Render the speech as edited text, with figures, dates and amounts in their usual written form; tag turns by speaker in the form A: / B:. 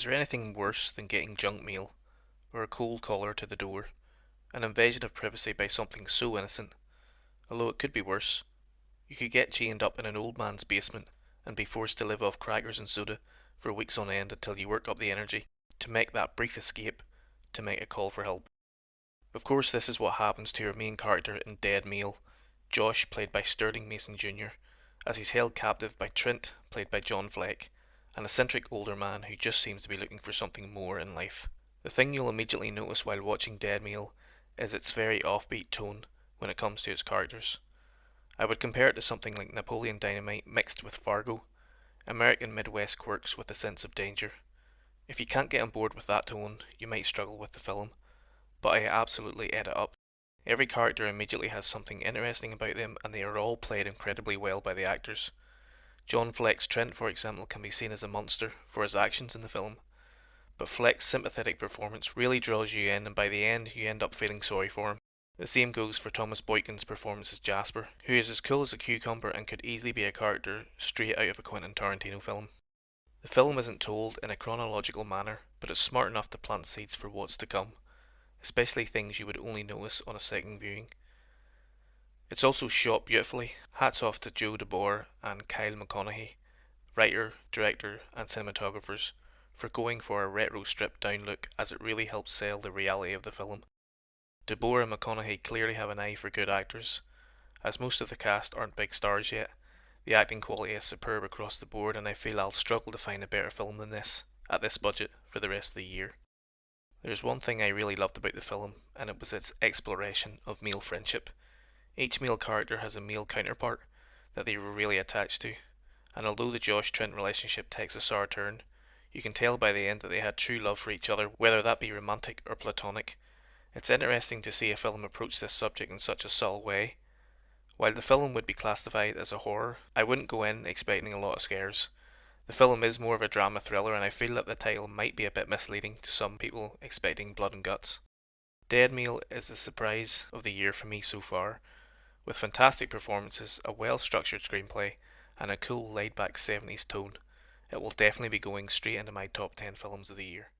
A: Is there anything worse than getting junk mail, or a cold caller to the door, an invasion of privacy by something so innocent? Although it could be worse. You could get chained up in an old man's basement and be forced to live off crackers and soda for weeks on end until you work up the energy to make that brief escape to make a call for help. Of course, this is what happens to your main character in Dead Mail, Josh, played by Sterling Mason Jr., as he's held captive by Trent, played by John Fleck, an eccentric older man who just seems to be looking for something more in life. The thing you'll immediately notice while watching Dead Mail is its very offbeat tone when it comes to its characters. I would compare it to something like Napoleon Dynamite mixed with Fargo, American Midwest quirks with a sense of danger. If you can't get on board with that tone, you might struggle with the film, but I absolutely ate it up. Every character immediately has something interesting about them, and they are all played incredibly well by the actors. John Fleck's Trent, for example, can be seen as a monster for his actions in the film, but Fleck's sympathetic performance really draws you in, and by the end you end up feeling sorry for him. The same goes for Tomas Boykin's performance as Jasper, who is as cool as a cucumber and could easily be a character straight out of a Quentin Tarantino film. The film isn't told in a chronological manner, but it's smart enough to plant seeds for what's to come, especially things you would only notice on a second viewing. It's also shot beautifully. Hats off to Joe DeBoer and Kyle McConaghy, writer, director, and cinematographers, for going for a retro stripped down look, as it really helps sell the reality of the film. DeBoer and McConaghy clearly have an eye for good actors, as most of the cast aren't big stars yet. The acting quality is superb across the board, and I feel I'll struggle to find a better film than this, at this budget, for the rest of the year. There's one thing I really loved about the film, and it was its exploration of male friendship. Each male character has a male counterpart that they were really attached to, and although the Josh-Trent relationship takes a sour turn, you can tell by the end that they had true love for each other, whether that be romantic or platonic. It's interesting to see a film approach this subject in such a subtle way. While the film would be classified as a horror, I wouldn't go in expecting a lot of scares. The film is more of a drama thriller, and I feel that the title might be a bit misleading to some people expecting blood and guts. Dead Meal is the surprise of the year for me so far, with fantastic performances, a well-structured screenplay, and a cool laid-back 70s tone. It will definitely be going straight into my top 10 films of the year.